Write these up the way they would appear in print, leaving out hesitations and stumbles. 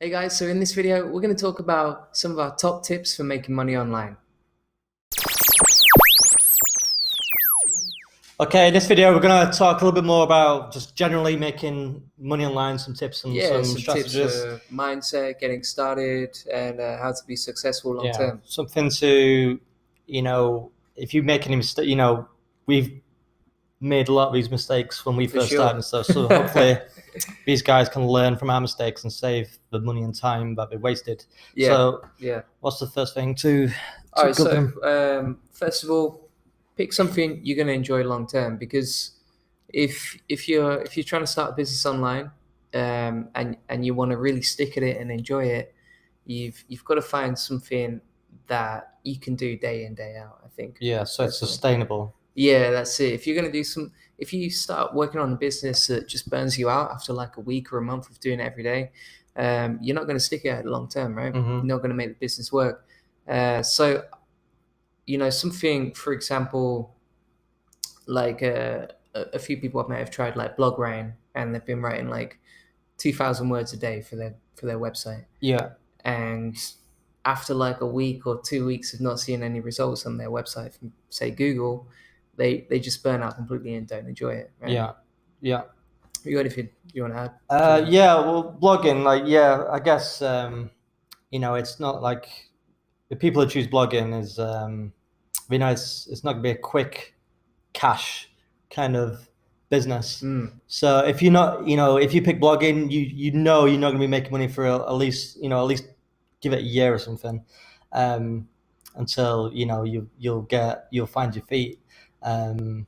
Hey guys, so in this video, we're going to talk about some of our top tips for making money online. Okay, in this video, we're going to talk a little bit more about just generally making money online, some tips and Yeah, some some tips strategies. for mindset, getting started, and how to be successful long Yeah, term. something to, if you make any mistake, we've made a lot of these mistakes when we For first started sure. and stuff. So hopefully these guys can learn from our mistakes and save the money and time that they wasted. Yeah, So yeah. what's the first thing to All right, cover so them? first of all, pick something you're going to enjoy long term because if you're trying to start a business online and you want to really stick at it and enjoy it, you've got to find something that you can do day in day out. I think Yeah, so it's personally. sustainable. Yeah, that's it. If you're going to if you start working on a business that just burns you out after like a week or a month of doing it every day, you're not going to stick at it long term, right? Mm-hmm. You're not going to make the business work. So, something, for example, like a few people I may have tried like blog writing, and they've been writing like 2,000 words a day for their website. Yeah, And after like a week or 2 weeks of not seeing any results on their website from say Google, they just burn out completely and don't enjoy it, right? yeah, yeah. You got anything you want to add to that? Yeah, well, blogging, I guess, it's not like the people who choose blogging is, it's not gonna be a quick cash kind of business. So if you're not, if you pick blogging, you're not gonna be making money for at least give it a year or something, um, until you'll find your feet. Um,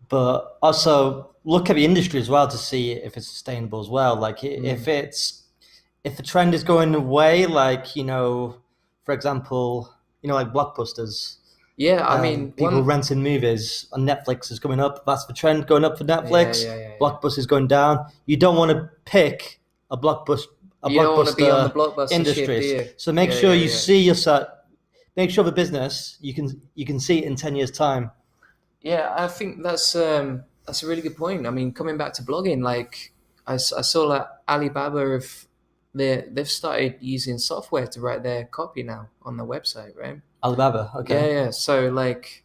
but also look at the industry as well to see if it's sustainable as well. Like if the trend is going away, like for example, like blockbusters, Yeah, I mean, people one. renting movies on Netflix is coming up. That's the trend going up for Yeah, Netflix. yeah, yeah, yeah. Blockbuster is going down. You don't want to pick a blockbuster a You don't want to be on the blockbuster blockbuster ship, do industries. you? So make Yeah, sure yeah, you yeah. see yourself. Make sure the business you can see it in 10 years' time. Yeah, I think that's a really good point. I mean, coming back to blogging, like I saw that Alibaba they've started using software to write their copy now on their website, right? Alibaba, Yeah, okay. yeah. So like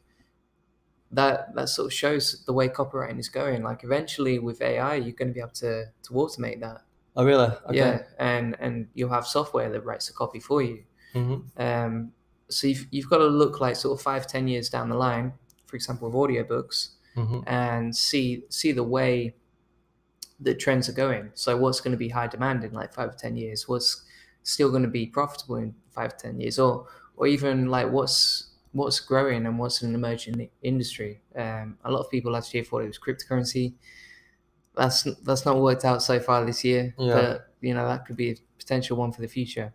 that sort of shows the way copywriting is going. Like eventually with AI, you're going to be able to automate that. Oh, really? Okay. Yeah, and you'll have software that writes the copy for you. Mm-hmm. Um, so you've got to look like sort of 5-10 years down the line, for example, with audiobooks, Mm-hmm. and see the way the trends are going. So what's going to be high demand in like 5 or 10 years? What's still going to be profitable in 5 or 10 years? Or even like what's growing and what's an emerging industry? A lot of people last year thought it was cryptocurrency. That's not worked out so far this year, Yeah. but that could be a potential one for the future.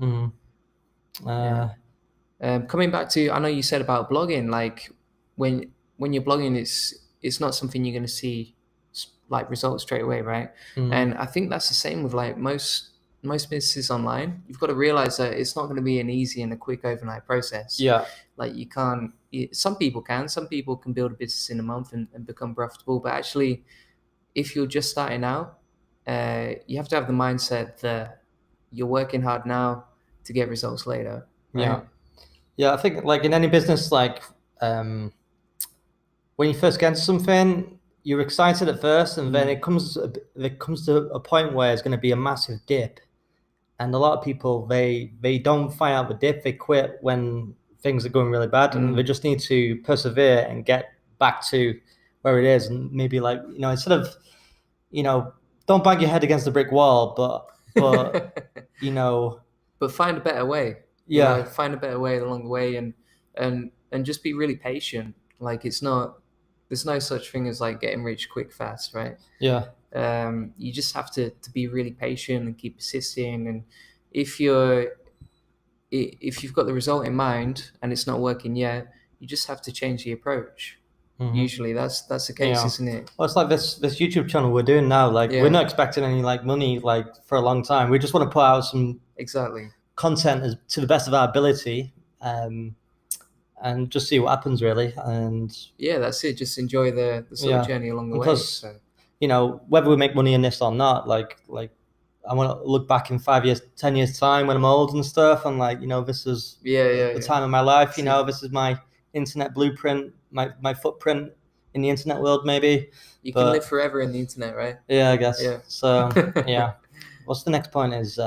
Mm-hmm. Yeah. Coming back to, I know you said about blogging, like when you're blogging, it's not something you're going to see like results straight away, right? Mm-hmm. And I think that's the same with like most businesses online. You've got to realize that it's not going to be an easy and a quick overnight process. Yeah. Like you can't. Some people can build a business in a month and become profitable, but actually, if you're just starting out, you have to have the mindset that you're working hard now to get results later, Yeah. right? Yeah. I think like in any business, like when you first get into something, you're excited at first, and then it comes to a point where it's going to be a massive dip, and a lot of people they don't find out the dip, they quit when things are going really bad, and they Mm. just need to persevere and get back to where it is, and maybe like instead of you know don't bang your head against the brick wall, but you know But find a better way. yeah, Find a better way along the way, and just be really patient. Like it's not. There's no such thing as like getting rich quick fast, right? yeah, You just have to be really patient and keep persisting. And if you're if you've got the result in mind and it's not working yet, you just have to change the approach. hmm Usually, that's the case, yeah. isn't it? Well, it's like this YouTube channel we're doing now. Like we're Yeah, not expecting any like money like for a long time. We just want to put out some exactly. content to the best of our ability, um, and just see what happens really. And Yeah, that's it. Just enjoy the sort of yeah, journey along the and way. plus, So whether we make money in this or not, like I want to look back in 5 years, 10 years time when I'm old and stuff, and like, this is the time of my life. This is my internet blueprint, my footprint in the internet world, maybe. You can live forever in the internet, right? Yeah, I guess. Yeah. So yeah. What's the next point is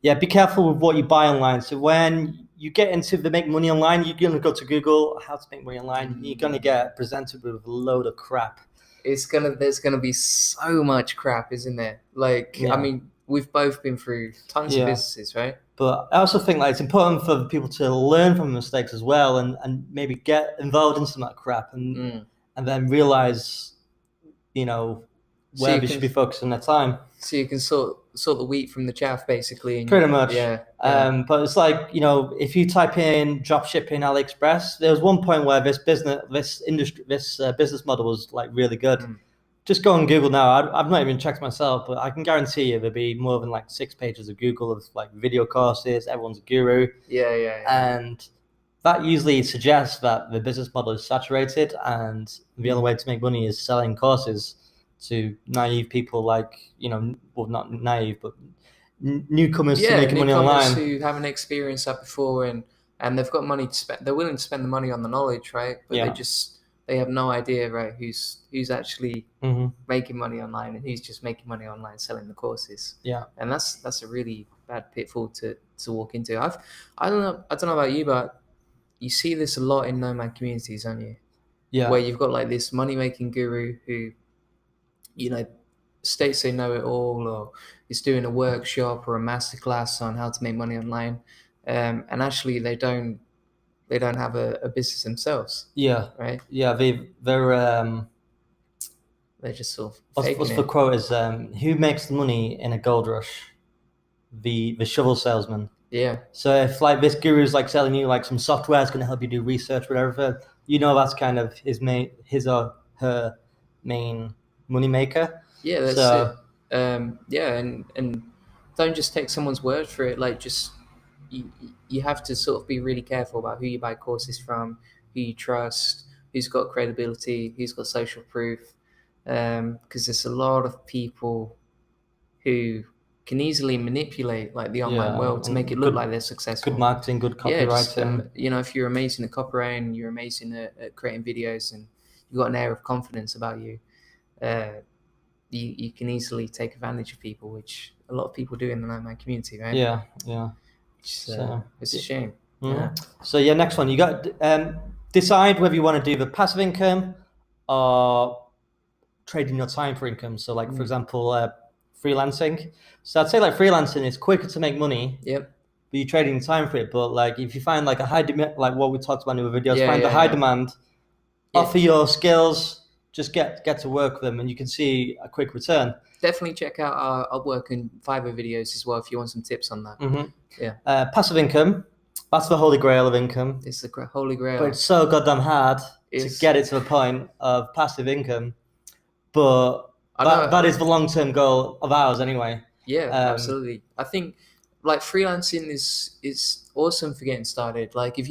be careful with what you buy online. So when you get into the make money online, you're gonna go to Google how to make money online. You're gonna get presented with a load of crap. There's gonna be so much crap, isn't there? Like, I mean, we've both been through tons of businesses, right? But I also think like it's important for people to learn from mistakes as well, and maybe get involved in some of that crap, and then realize, where they should be focusing their time. So you can sort the wheat from the chaff, basically. Pretty much. Yeah. But it's like, if you type in drop shipping AliExpress, there was one point where this business model was like really good. Just go on Google now. I've not even checked myself, but I can guarantee you there'll be more than like 6 pages of Google of like video courses. Everyone's a guru. Yeah. And that usually suggests that the business model is saturated, and the only way to make money is selling courses to naive people, like, not naive, but newcomers to making money online. Who haven't experienced that before, and they've got money to spend. They're willing to spend the money on the knowledge, right? But they have no idea, right, who's actually making money online and who's just making money online selling the courses. Yeah. And that's a really bad pitfall to walk into. I don't know about you, but you see this a lot in nomad communities, don't you? Yeah. Where you've got like this money making guru who, states they know it all, or is doing a workshop or a masterclass on how to make money online, and actually they don't have a business themselves. Yeah. Right. Yeah. They're just sort of what's the quote is, who makes the money in a gold rush? The shovel salesman. Yeah. So if like this guru is like selling you like some software is going to help you do research, whatever, that's kind of his or her main money maker. Yeah, that's it. And don't just take someone's word for it. Like, just you have to sort of be really careful about who you buy courses from, who you trust, who's got credibility, who's got social proof, because there's a lot of people who can easily manipulate like the online world to make it look like they're successful. Good marketing, good copywriting. If you're amazing at copywriting, you're amazing at creating videos, and you've got an air of confidence about you, you can easily take advantage of people, which a lot of people do in the nomad community, right? Yeah. It's a shame. Yeah. So next one, you got decide whether you want to do the passive income or trading your time for income. So like, for example, freelancing. So I'd say like freelancing is quicker to make money. Yep. But you're trading time for it. But like, if you find like a high demand, like what we talked about in the videos, find a high demand, offer your skills, just get to work with them, and you can see a quick return. Definitely check out our Upwork and Fiverr videos as well if you want some tips on that. Yeah. Passive income. That's the holy grail of income. It's the holy grail. But it's so goddamn hard to get it to the point of passive income. But that is the long-term goal of ours anyway. Yeah, absolutely. I think like freelancing is awesome for getting started. Like if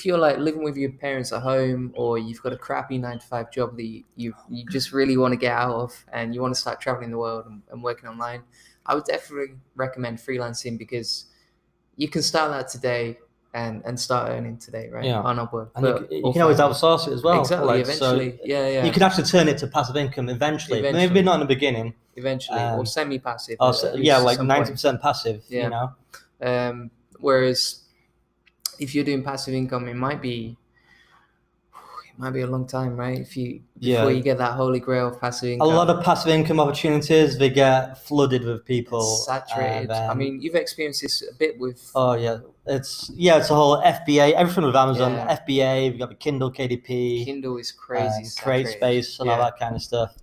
you're like living with your parents at home, or you've got a crappy 9-to-5 job that you just really want to get out of, and you want to start traveling the world and working online, I would definitely recommend freelancing, because you can start that today and start earning today, right? Yeah. On Upwork. And you can always outsource it as well. Exactly. Like, eventually. So yeah. You can actually turn it to passive income eventually. Maybe not in the beginning. Eventually. Or semi-passive. Like 90% passive, Whereas if you're doing passive income, it might be a long time, right? Before you get that holy grail of passive income. A lot of passive income opportunities, they get flooded with people. It's saturated. I mean, you've experienced this a bit with. Oh yeah, it's a whole FBA, everything with Amazon. FBA, we've got the Kindle KDP. Kindle is crazy. CreateSpace and all that kind of stuff.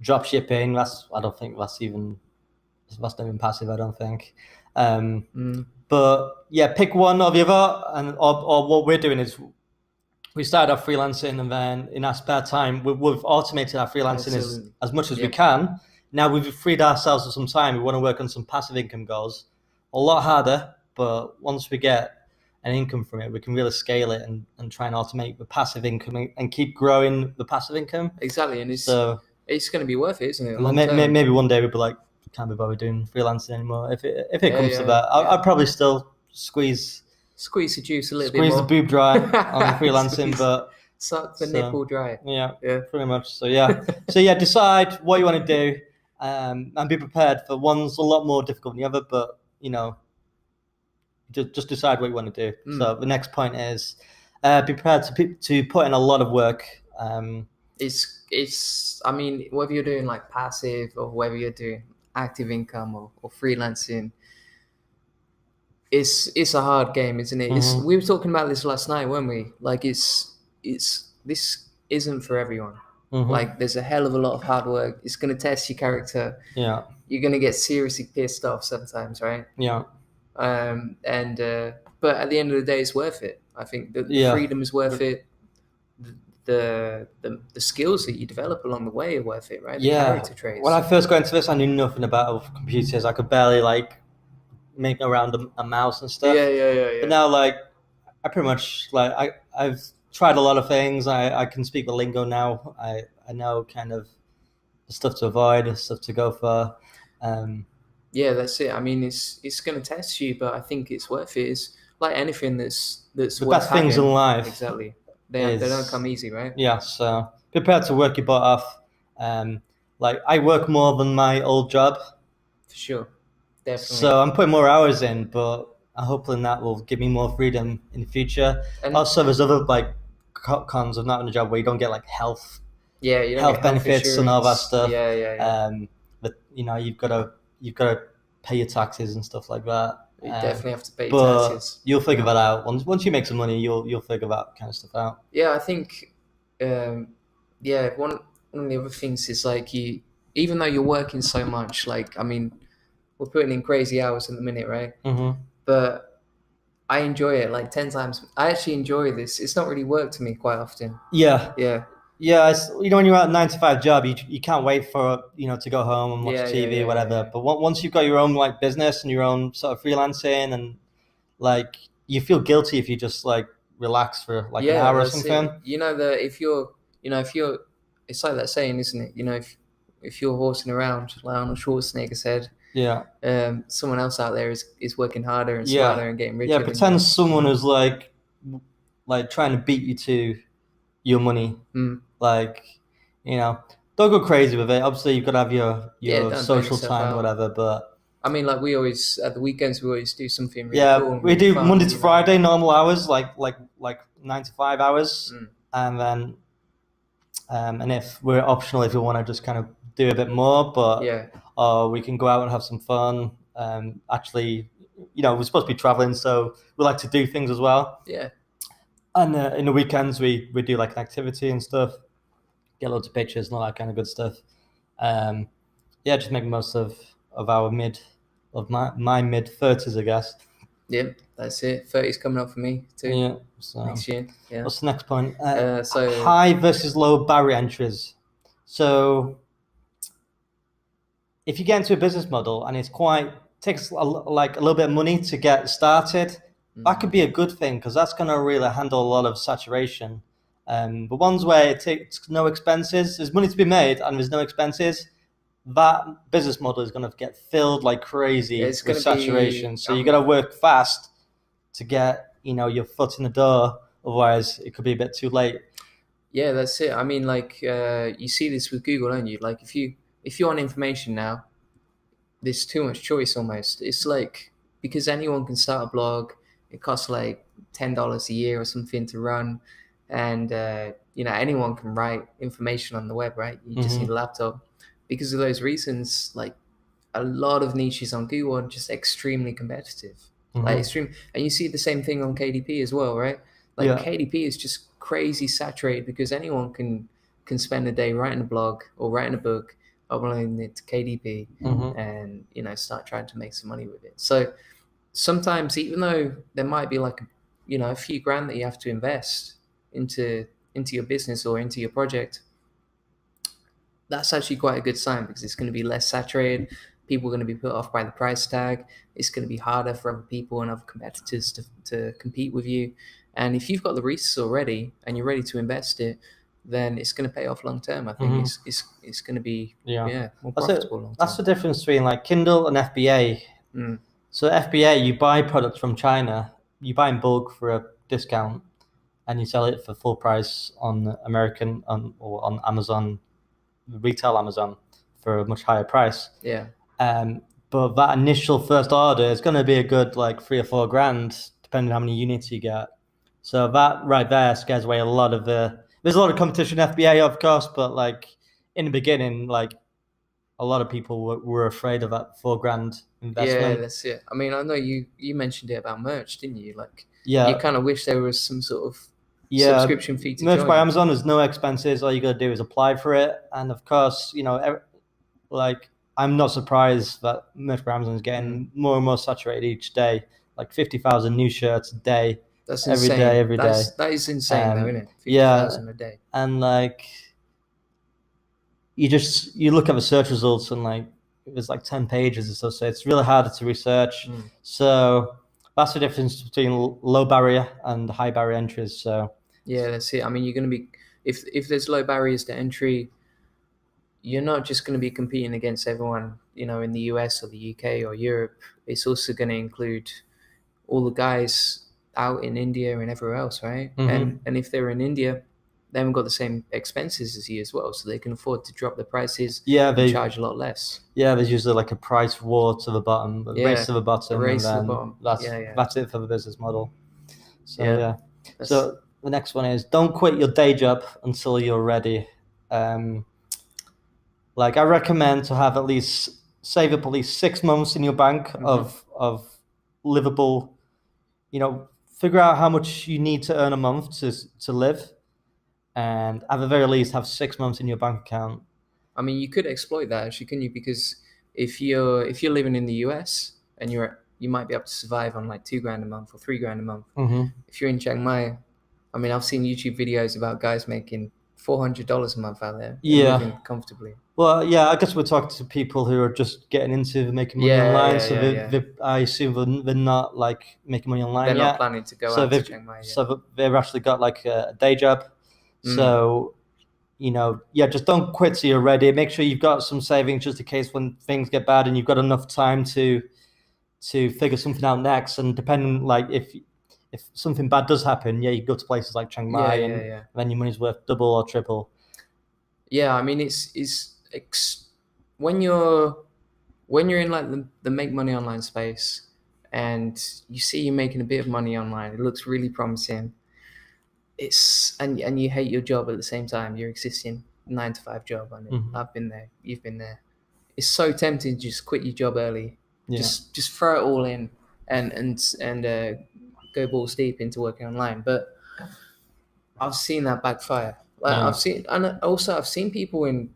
Drop shipping. I don't think that's not even passive. I don't think. But yeah, pick one or the other, and or what we're doing is we started off freelancing, and then in our spare time we've automated our freelancing as much as we can. Now we've freed ourselves of some time. We want to work on some passive income goals. A lot harder, but once we get an income from it, we can really scale it and try and automate the passive income and keep growing the passive income. Exactly, and it's going to be worth it, isn't it? Long term. Maybe one day we'll be like, can't be bothered doing freelancing anymore. If it Yeah, comes to yeah, that, yeah. I'll probably still Squeeze the juice a little bit squeeze the more. boob dry on freelancing, Squeeze, but suck the so nipple dry. yeah, Yeah. pretty much. So yeah, decide what you want to do, and be prepared for one's a lot more difficult than the other. But just decide what you want to do. So the next point is be prepared to put in a lot of work. It's I mean, whether you're doing like passive or whether you're doing active income or freelancing, it's a hard game, isn't it? It's Mhm. We were talking about this last night, weren't we? Like it's this isn't for everyone. Mhm. Like there's a hell of a lot of hard work. It's gonna test your character. Yeah. You're gonna get seriously pissed off sometimes, right? Yeah. And but at the end of the day, it's worth it. I think the Yeah. freedom is worth it. The skills that you develop along the way are worth it, right? The Yeah. character When I traits. first got into this, I knew nothing about computers. I could barely like make around a mouse and stuff. Yeah, yeah, yeah, But yeah. now, like, I pretty much like I've tried a lot of things. I can speak the lingo now. I know kind of the stuff to avoid, the stuff to go for. Um, Yeah, that's it. I mean, it's going to test you, but I think it's worth it. It's like anything that's the worth best things in having. life Exactly. They don't come is easy, right? yeah. So be prepared to work your butt off. Like I work more than my old job, For sure. Definitely. so I'm putting more hours in, but I'm hoping that will give me more freedom in the future. And Also, there's other like cons of not in a job where you don't get like yeah, you don't get health health benefits and all that insurance. stuff. Yeah, yeah, yeah. But you've got to pay your taxes and stuff like that. You definitely have to pay your But taxes. you'll figure that out once you make some money. You'll figure that kind of stuff out. Yeah, I think yeah, one of the other things is like even though you're working so much, like I mean, we're putting in crazy hours in the minute, right? Mm-hmm. But I enjoy it like 10 times. I actually enjoy this. It's not really work to me quite often. Yeah, Yeah. yeah. When you're at a 9 to 5 job, you can't wait for to go home and watch Yeah, yeah, TV or yeah, yeah, whatever. yeah. But once you've got your own like business and your own sort of freelancing and like you feel guilty if you just like relax for like an Yeah, hour or that's something. it. You know that if you're, it's like that saying, isn't it? You know, if you're horsing around, like Arnold Schwarzenegger said, Yeah. someone else out there is working harder and Yeah. smarter and getting Yeah. richer than you. Pretend someone who's like trying to beat you to your money. Mm. Like, don't go crazy with it. Obviously, you've got to have Yeah, your don't burn social yourself time or out. whatever. But I mean, like we always at the weekends we always do something really yeah, cool and we really do fun. Monday to Friday normal hours, like 9 to 5 hours, Mm. and then and if we're optional, if you want to just kind of do a bit more, but Yeah, we can go out and have some fun. Actually, we're supposed to be traveling, so we like to do things as well. yeah, And in the weekends, we do like an activity and stuff, get loads of pictures and all that kind of good stuff. Yeah, just make the most of my mid 30s, I guess. yeah. That's it. 30's coming up for me too Yeah. So next year. Yeah. what's the next point? So High versus low barrier entries. So if you get into a business model and it's takes like a little bit of money to get started, that could be a good thing because that's going to really handle a lot of saturation. But ones where it takes no expenses, there's money to be made and there's no expenses, that business model is going to get filled like crazy it's with going to saturation. be. So you got to work fast to get your foot in the door. Otherwise, it could be a bit too late. Yeah, that's it. I mean, like you see this with Google, don't you? Like if you want information now, there's too much choice almost. It's like because anyone can start a blog. It costs like $10 a year or something to run, and anyone can write information on the web, right? You just need a laptop. Because of those reasons, like a lot of niches on Google are just extremely competitive, like extreme. And you see the same thing on KDP as well, right? Like Yeah. KDP is just crazy saturated because anyone can spend a day writing a blog or writing a book, uploading it to KDP, and start trying to make some money with it. So sometimes, even though there might be like a few grand that you have to invest into your business or into your project, that's actually quite a good sign because it's going to be less saturated. People are going to be put off by the price tag. It's going to be harder for other people and other competitors to compete with you. And if you've got the resources already and you're ready to invest it, then it's going to pay off long term. I think Mhm. it's going to be Yeah, more that's it. profitable long That's term. the difference between like Kindle and FBA. Mm. So FBA, you buy products from China, you buy in bulk for a discount, and you sell it for full price on or on Amazon, retail Amazon, for a much higher price. Yeah. Um, but that initial first order is going to be a good like 3 or 4 grand, depending on how many units you get. So that right there scares away a lot of the. There's a lot of competition in FBA, of course, but like in the beginning, like a lot of people were afraid of that 4 grand Yeah, investment. that's it. I mean, I know you mentioned it about merch, didn't you? Like, you Yeah, kind of wish there was some sort of yeah. subscription fee to Merch by join. Amazon is no expenses. All you got to do is apply for it, and of course, like I'm not surprised that merch by Amazon is Mm. getting more and more saturated each day. Like 50,000 new shirts a day, That's every day, insane. every day. That is insane, though, isn't it? Yeah, 50,000 a day. and like you look at the search results and like there's like 10 pages or so, so it's really hard to research. Mm. So that's the difference between low barrier and high barrier entries. So Yeah, that's it. I mean, you're going to be if there's low barriers to entry, you're not just going to be competing against everyone, in the US or the UK or Europe. It's also going to include all the guys out in India and everywhere else, right? mhm. And if they're in India, they haven't got the same expenses as you as well, so they can afford to drop the prices yeah, and charge a lot less. there's usually like a price war to the bottom, a race Yeah, to the a bottom, and race to the then bottom. that's Yeah, yeah, that's it for the business model. So yeah. yeah. That's So the next one is don't quit your day job until you're ready. Um, like I recommend to have at least save up at least 6 months in your bank mhm. of livable. Figure out how much you need to earn a month to live, and at the very least have 6 months in your bank account. I mean, you could exploit that actually, couldn't you? Because if you're living in the US and you might be able to survive on like 2 grand a month or 3 grand a month. Mm-hmm. If you're in Chiang Mai, I mean, I've seen YouTube videos about guys making $400 a month out there and Yeah. living comfortably. Well, yeah, I guess we're talking to people who are just getting into making money Yeah, online. yeah, So yeah, yeah. I assume they're not like making money They're online not yet. planning to go So out to Chiang Mai yet. they've actually got like a day job. Mm. So yeah, just don't quit till you're ready. Make sure you've got some savings just in case when things get bad and you've got enough time to figure something out next. And depending, like if something bad does happen, yeah, you go to places like Chiang Yeah, Mai, yeah, and yeah. then your money's worth double or triple. Yeah, I mean, when you're in like the make money online space and you see you're making a bit of money online, it looks really promising. And you hate your job at the same time, your existing 9 to 5 job. I mean, Mhm. I've been there, you've been there. It's so tempting to just quit your job early, Yeah. just throw it all in and go balls deep into working online. But I've seen that backfire. Like Yeah.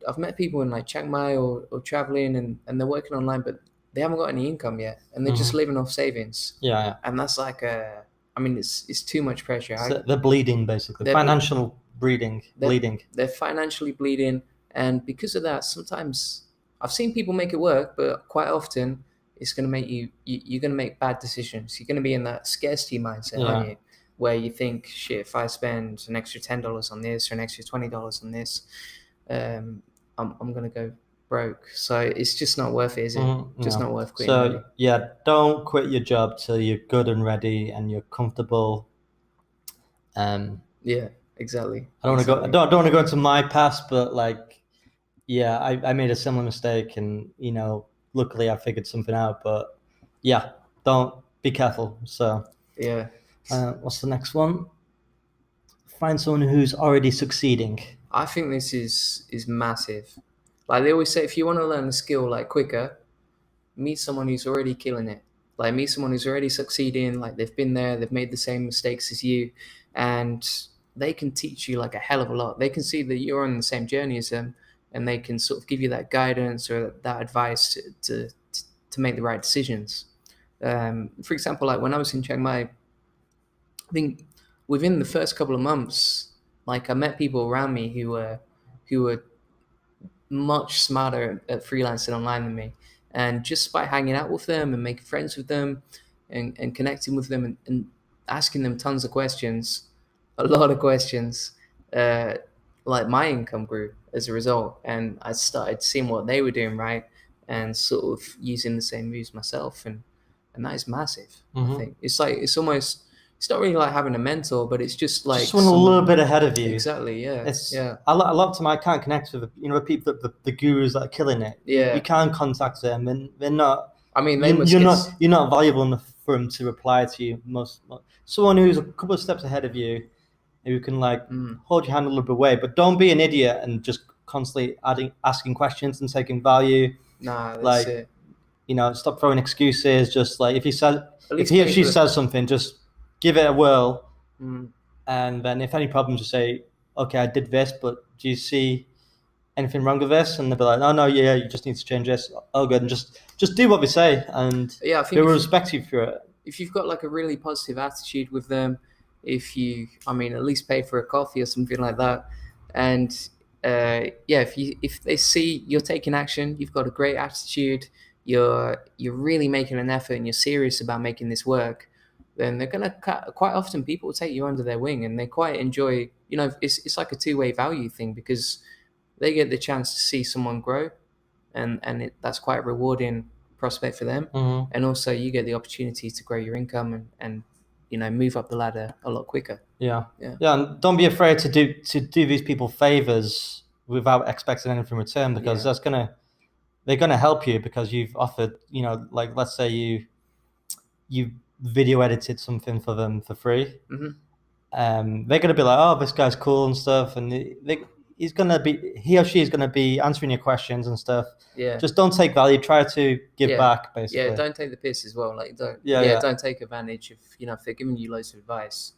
I've met people in like Chiang Mai or traveling and they're working online, but they haven't got any income yet, and they're just Mhm. living off savings. Yeah. Yeah. And that's like I mean, it's too much pressure. So they're bleeding basically. They're Financial bleeding. they're Bleeding. they're financially bleeding, and because of that, sometimes I've seen people make it work, but quite often it's going to make you're going to make bad decisions. You're going to be in that scarcity mindset, aren't Yeah. you? Where you think, shit, if I spend an extra $10 on this or an extra $20 on this, I'm going to go broke. So it's just not worth it, is it? Just Yeah. not worth quitting So early. yeah, don't quit your job till you're good and ready and you're comfortable. Um, Yeah, exactly, I don't want to go. I exactly. don't want to go into my past, but like, yeah, I made a similar mistake, and luckily I figured something out. But yeah, don't be careful. So, Yeah. what's the next one? Find someone who's already succeeding. I think this is massive. Like they always say, if you want to learn a skill like quicker, meet someone who's already killing it. Like meet someone who's already succeeding. Like they've been there, they've made the same mistakes as you, and they can teach you like a hell of a lot. They can see that you're on the same journey as them, and they can sort of give you that guidance or that advice to make the right decisions. For example, like when I was in Chiang Mai, I think within the first couple of months, like I met people around me who were much smarter at freelancing online than me. And just by hanging out with them and making friends with them and connecting with them and asking them tons of questions, a lot of questions, uh, like my income grew as a result, and I started seeing what they were doing right, and sort of using the same moves myself, and that is massive. I Mm-hmm. think it's like it's almost it's not really like having a mentor, but it's just Just like someone a little someone bit ahead of you. exactly. Yeah, It's yeah, a lot of time I can't connect with the people the gurus that are killing it. You yeah. can't contact them, and they're not. I mean, they must You're not valuable enough for them to reply to you. Someone who's a couple of steps ahead of you, who can like mm, hold your hand a little bit away, but don't be an idiot and just constantly asking questions and taking value. nah, that's Like, it. stop throwing excuses. Just like At if least he or pay she for the. says something, just give it a whirl, Mm, and then if any problems, just say, okay, I did this, but do you see anything wrong with this? And they'll be like, oh no, yeah, you just need to change this. Oh, good, and just do what they say, and yeah, I they think will respect you for it. if you've got like a really positive attitude with them, if you, I mean, at least pay for a coffee or something like that, and yeah, if they see you're taking action, you've got a great attitude, you're really making an effort, and you're serious about making this work, then they're gonna quite often people take you under their wing, and they quite enjoy. You know, it's like a two-way value thing because they get the chance to see someone grow, that's quite a rewarding prospect for them. Mm-hmm. And also, you get the opportunity to grow your income and move up the ladder a lot quicker. Yeah, Yeah. yeah, and don't be afraid to do these people favors without expecting anything in return, because Yeah. they're gonna help you because you've offered, like let's say you video edited something for them for free. Hmm. They're gonna be like, oh, this guy's cool and stuff, and he or she is gonna be answering your questions and stuff. Yeah. Just don't take value. Try to give Yeah. back, Yeah. basically. Don't take the piss as well. Like, don't. Yeah, Yeah. yeah. Don't take advantage of if they're giving you loads of advice.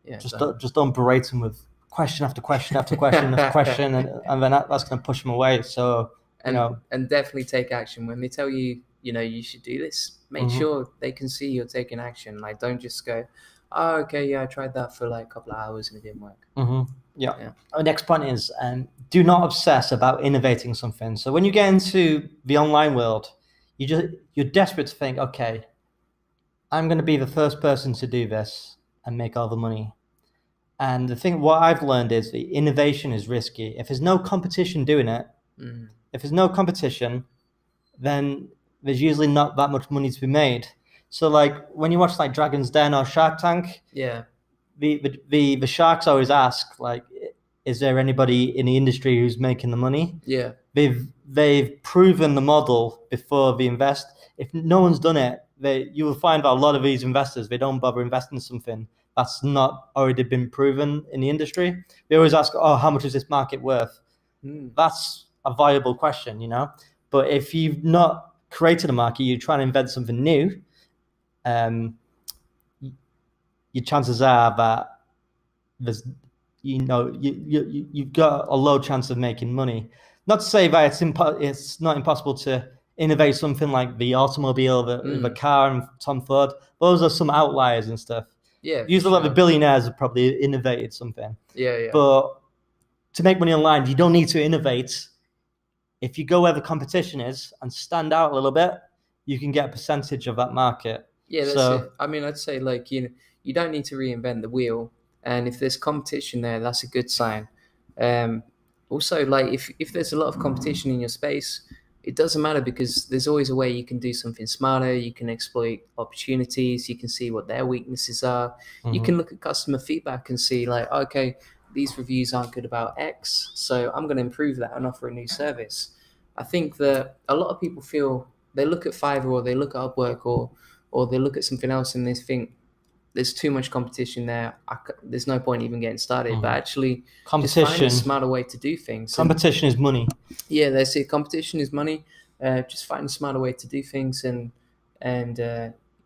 Yeah. Don't. Just don't berate them with question after question after question after question, and then that's gonna push them away. So And definitely take action when they tell you you should do this. Make mhm, sure they can see you're taking action. Like, don't just go, oh, okay, yeah, I tried that for like a couple of hours and it didn't work. yeah. Yeah. Our next point is do not obsess about innovating something. So when you get into the online world, you're desperate to think, okay, I'm going to be the first person to do this and make all the money. And what I've learned is the innovation is risky. If there's no competition doing it, Mm. if there's no competition, then there's usually not that much money to be made. So like when you watch like Dragon's Den or Shark Tank, Yeah. the sharks always ask like, is there anybody in the industry who's making the money? Yeah. They've proven the model before they invest. If no one's done it, you will find that a lot of these investors, they don't bother investing in something that's not already been proven in the industry. They always ask, oh, how much is this market worth? Mm. That's a viable question, But if you've not created a market, you're trying to invent something new, your chances are that there's you've got a low chance of making money. Not to say that it's not impossible to innovate something like the automobile, the car, and Tom Ford. Those are some outliers and stuff. Yeah. Usually, Sure. like the billionaires have probably innovated something. Yeah. Yeah. But to make money online, you don't need to innovate. If you go where the competition is and stand out a little bit, you can get a percentage of that market. Yeah, that's it. I mean, I'd say like you don't need to reinvent the wheel, and if there's competition there, that's a good sign. Um, Also, like if there's a lot of competition in your space, it doesn't matter because there's always a way you can do something smarter. You can exploit opportunities. You can see what their weaknesses are. You can look at customer feedback and see like, okay, these reviews aren't good about X, so I'm going to improve that and offer a new service. I think that a lot of people feel they look at Fiverr or they look at Upwork or they look at something else and they think there's too much competition there. There's no point even getting started. But actually, just find a smarter way to do things. Competition is money. Yeah, that's it. Competition is money. Just find a smarter way to do things, and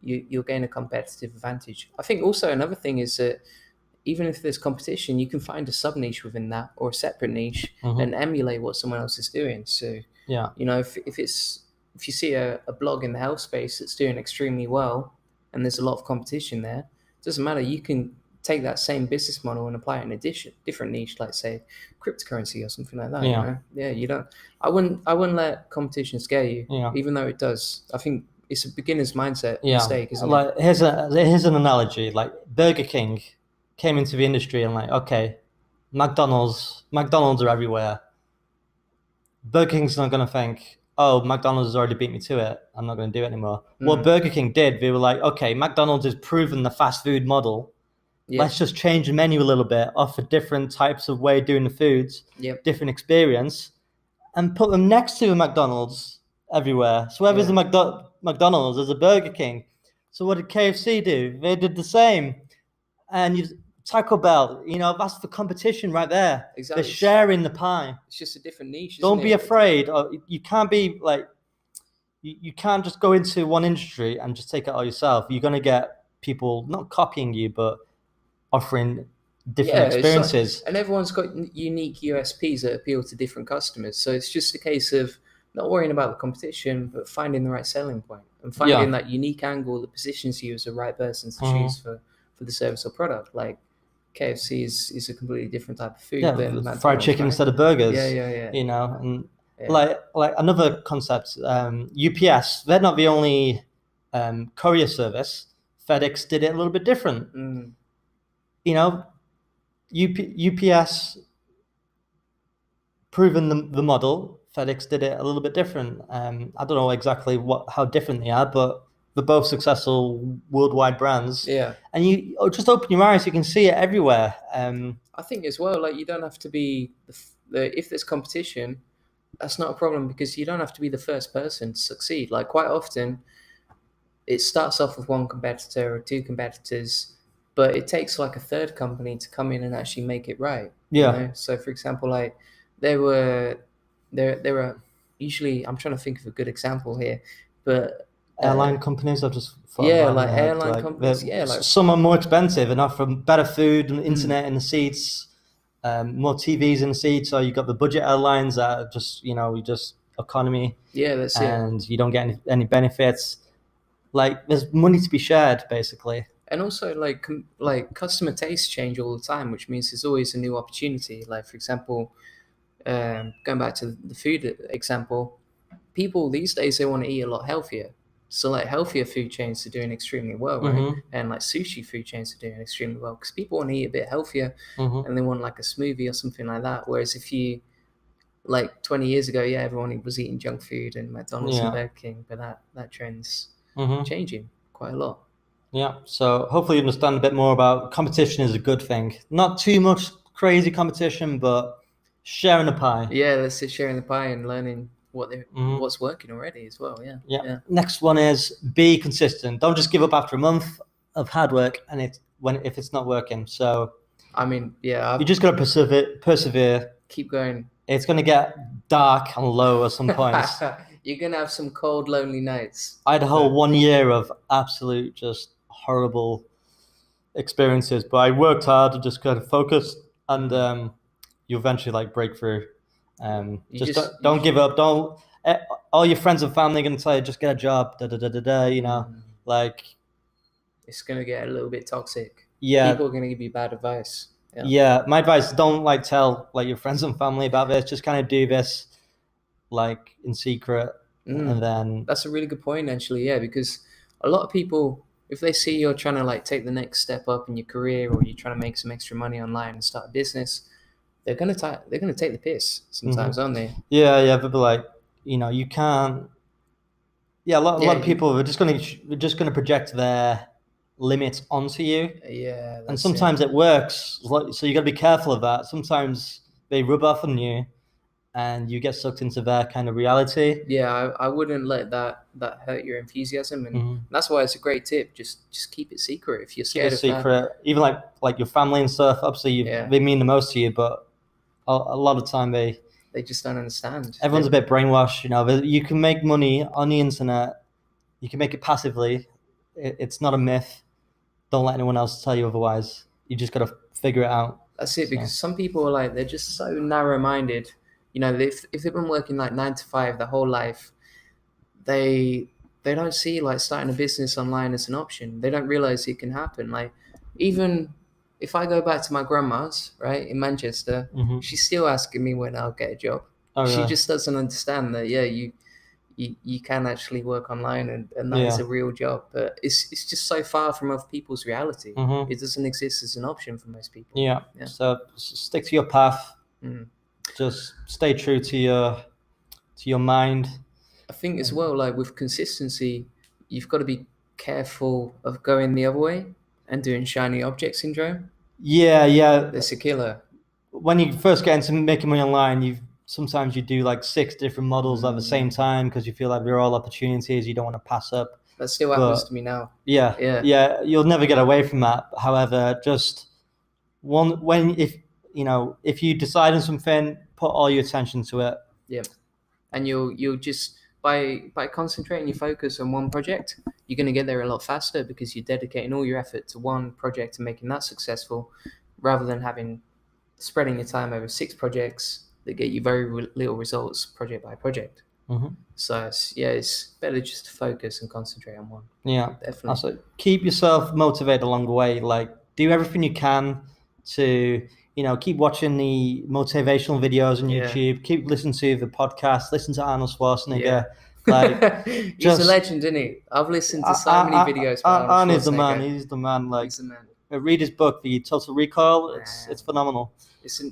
you'll gain a competitive advantage. I think also another thing is that even if there's competition, you can find a sub niche within that or a separate niche and emulate what someone else is doing. So yeah, if you see a blog in the health space that's doing extremely well and there's a lot of competition there, it doesn't matter. You can take that same business model and apply it in a different niche, like say cryptocurrency or something like that. Yeah. You don't. I wouldn't let competition scare you. Yeah. Even though it does. I think it's a beginner's mindset mistake, isn't like, it? Here's an analogy. Like Burger King came into the industry and like, okay, McDonald's are everywhere. Burger King's not going to think, oh, McDonald's has already beat me to it. I'm not going to do it anymore. What Mm. Burger King did, they were like, okay, McDonald's has proven the fast food model. Yep. Let's just change the menu a little bit, offer different types of way of doing the foods, Yep. different experience, and put them next to a McDonald's everywhere. So wherever's Yeah. a McDonald's, there's a Burger King. So what did KFC do? They did the same. And Taco Bell, that's the competition right there. They're Exactly. sharing the pie. It's just a different niche, isn't Don't be it? afraid. You can't be like, you can't just go into one industry and just take it all yourself. You're going to get people not copying you, but offering different Yeah, it's like, experiences. and everyone's got unique USPs that appeal to different customers. So it's just a case of not worrying about the competition, but finding the right selling point and finding Yeah. that unique angle that positions you as the right person to Mhm. choose for the service or product. Like KFC is a completely different type of food Yeah, than fried McDonald's, chicken right? instead of burgers. Yeah, yeah, yeah, And yeah. like another concept, UPS. They're not the only courier service. FedEx did it a little bit different. Mm. You know, UPS proven the model. FedEx did it a little bit different. I don't know exactly how different they are, but they're both successful worldwide brands. Yeah. And you just open your eyes, you can see it everywhere. I think as well, like you don't have to be if there's competition, that's not a problem because you don't have to be the first person to succeed. Like quite often, it starts off with one competitor or two competitors, but it takes like a third company to come in and actually make it right. Yeah. So for example, like there were there are usually I'm trying to think of a good example here, but Airline companies, I've just thought yeah, about in like my head. airline Like companies, yeah, like some are more expensive and offer better food and mm, internet in the seats, more TVs in the seats. So you got the budget airlines that are just you just economy, yeah, that's it. and you don't get any benefits. Like there's money to be shared, basically. And also like customer tastes change all the time, which means there's always a new opportunity. Like for example, going back to the food example, people these days they want to eat a lot healthier. So like healthier food chains are doing extremely well, right? Mm-hmm. And like sushi food chains are doing extremely well because people want to eat a bit healthier Mm-hmm. and they want like a smoothie or something like that. Whereas if you like 20 years ago, yeah, everyone was eating junk food and McDonald's and Yeah. Burger King, but that trend's Mm-hmm. changing quite a lot. Yeah. So hopefully you understand a bit more about competition is a good thing. Not too much crazy competition, but sharing the pie. Yeah, let's sit sharing the pie and learning Mm-hmm. what's working already as well. Yeah, Yeah. yeah. Next one is be consistent. Don't just give up after a month of hard work and if it's not working. So I mean, yeah, you just gotta persevere. keep going. It's gonna get dark and low at some points. You're gonna have some cold, lonely nights. I had a whole 1 year of absolute just horrible experiences, but I worked hard and just kind of focused, and you eventually like break through. Don't give up. Don't all your friends and family are gonna tell you just get a job. Da da da da da. Like it's gonna get a little bit toxic. yeah, People are gonna give you bad advice. yeah. My advice: don't like tell like your friends and family about this. Just kind of do this like in secret, and then That's a really good point, actually. Yeah, because a lot of people, if they see you're trying to like take the next step up in your career or you're trying to make some extra money online and start a business, they're gonna take the piss sometimes, aren't they? yeah, but like you can't. Yeah, a lot of you- people are just gonna project their limits onto you, yeah, and that's sometimes it works. So you got to be careful of that. Sometimes they rub off on you, and you get sucked into their kind of reality. Yeah, I wouldn't let that hurt your enthusiasm, and that's why it's a great tip. Just keep it secret if you're Keep scared it of that. secret. Even like your family and stuff. Obviously, they mean the most to you, but a lot of time They just don't understand. everyone's a bit brainwashed. You can make money on the internet. You can make it passively. It's not a myth. Don't let anyone else tell you otherwise. You just got to figure it out. That's it, because some people are like they're just so narrow-minded. If they've been working like 9 to 5 their whole life, they don't see like starting a business online as an option. They don't realize it can happen. Like even if I go back to my grandma's right in Manchester, she's still asking me when I'll get a job. Oh, She really? just doesn't understand that. Yeah, you can actually work online, and that is Yeah. a real job. But it's just so far from other people's reality. Mm-hmm. It doesn't exist as an option for most people. Yeah. Yeah. So stick to your path. Mm. Just stay true to your mind. I think as well, like with consistency, you've got to be careful of going the other way and doing shiny object syndrome. Yeah, yeah. That's a killer. When you first get into making money online, sometimes you do like 6 different models at the same time because you feel like they're all opportunities you don't want to pass up. That still happens But to me now. yeah, Yeah. yeah, you'll never get away from that. However, just one when if you decide on something, put all your attention to it. Yeah. And you'll just by concentrating your focus on one project, you're going to get there a lot faster because you're dedicating all your effort to one project and making that successful, rather than having spreading your time over 6 projects that get you very little results project by project. Mm-hmm. So it's better just to focus and concentrate on one. Yeah. Definitely. Also, keep yourself motivated along the way. Like, do everything you can to, keep watching the motivational videos on Yeah. YouTube. Keep listening to the podcast. Listen to Arnold Schwarzenegger. Yeah. Like, He's a just legend, isn't he? I've listened to so many videos by Arnold Arnie's the man. Schwarzenegger. He's the man. Like, He's the man. read his book, The Total Recall. It's phenomenal.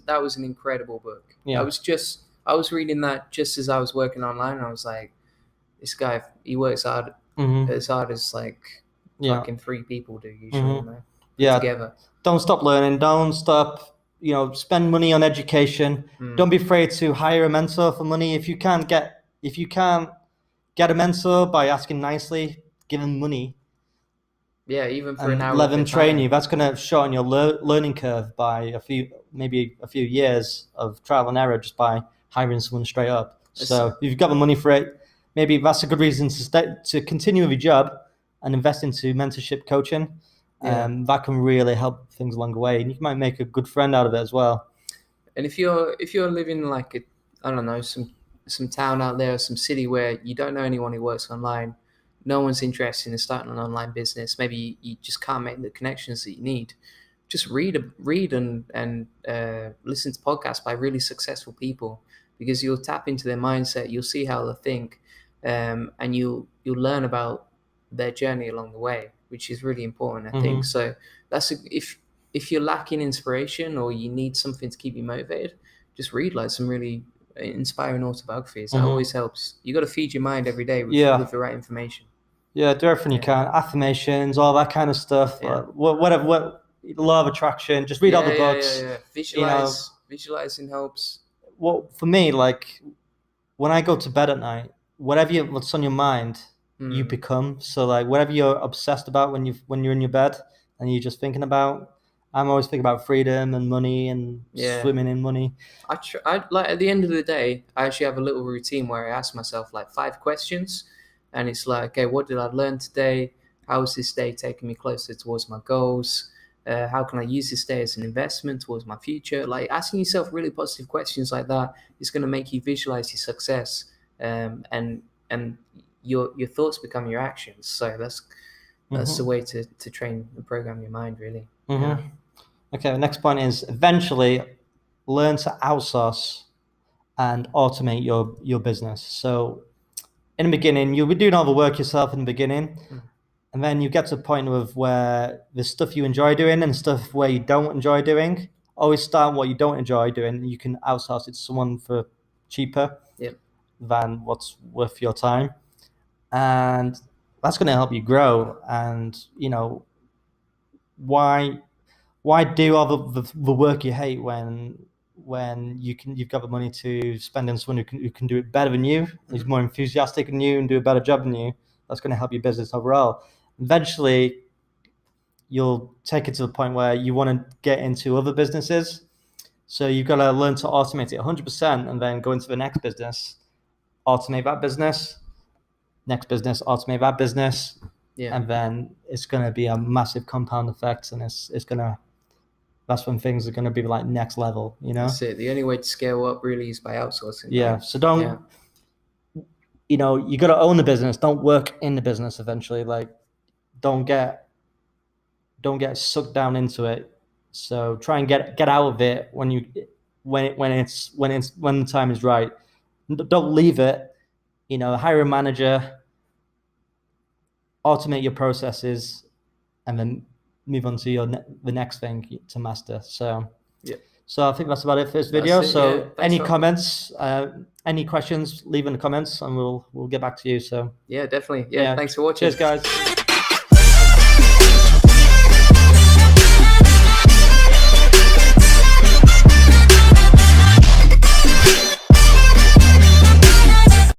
That was an incredible book. Yeah. I was reading that just as I was working online, and I was like, this guy, he works hard, Mm-hmm. as hard as like Yeah. fucking 3 people do usually, Mm-hmm. put Yeah. together. Don't stop learning. Don't stop. Spend money on education. Don't be afraid to hire a mentor for money. If you can't get a mentor by asking nicely, give them money, Yeah, even for an and hour let of them their train time. you. That's going to shorten your learning curve by maybe a few years of trial and error just by hiring someone straight up. So if you've got the money for it, maybe that's a good reason to continue with your job and invest into mentorship coaching. Yeah. That can really help things along the way, and you might make a good friend out of it as well. And if you're living like I don't know, some town out there, some city where you don't know anyone who works online, no one's interested in starting an online business. Maybe you just can't make the connections that you need. Just read and listen to podcasts by really successful people, because you'll tap into their mindset. You'll see how they think, and you'll learn about their journey along the way, which is really important, I think. So if you're lacking inspiration or you need something to keep you motivated, just read like some really inspiring autobiographies. That always helps. You got to feed your mind every day with the right information. Yeah, do everything you can. Affirmations, all that kind of stuff. Yeah. What law of attraction. Just read all the books. Visualizing helps. Well, for me, like when I go to bed at night, what's on your mind, you become. So like whatever you're obsessed about when you're in your bed and you're just thinking about. I'm always thinking about freedom and money and swimming in money. I like at the end of the day, I actually have a little routine where I ask myself like 5 questions, and it's like, okay, what did I learn today? How is this day taking me closer towards my goals? How can I use this day as an investment towards my future? Like asking yourself really positive questions like that is going to make you visualize your success, and your thoughts become your actions. So that's the way to train and program your mind, really. Yeah. Okay, the next point is eventually learn to outsource and automate your business. So in the beginning, you'll be doing all the work yourself in the beginning, and then you get to a point of where there's stuff you enjoy doing and stuff where you don't enjoy doing. Always start what you don't enjoy doing. You can outsource it to someone for cheaper than what's worth your time, and that's going to help you grow. And why do all the work you hate when you've got the money to spend on someone who can do it better than you, who's more enthusiastic than you and do a better job than you? That's going to help your business overall. Eventually, you'll take it to the point where you want to get into other businesses. So you've got to learn to automate it 100% and then go into the next business, automate that business, next business, automate that business. Yeah. And then it's going to be a massive compound effect, and that's when things are going to be like next level, That's it. The only way to scale up really is by outsourcing. Yeah. Right? So don't, you got to own the business. Don't work in the business eventually. Like, don't get sucked down into it. So try and get out of it when the time is right. Don't leave it. hire a manager, automate your processes, and then move on to the next thing to master. So Yeah. So I think that's about it for this video. That's it, So yeah. any comments, any questions, leave in the comments and we'll get back to you. So Yeah, definitely. Yeah, thanks for watching. Cheers, guys.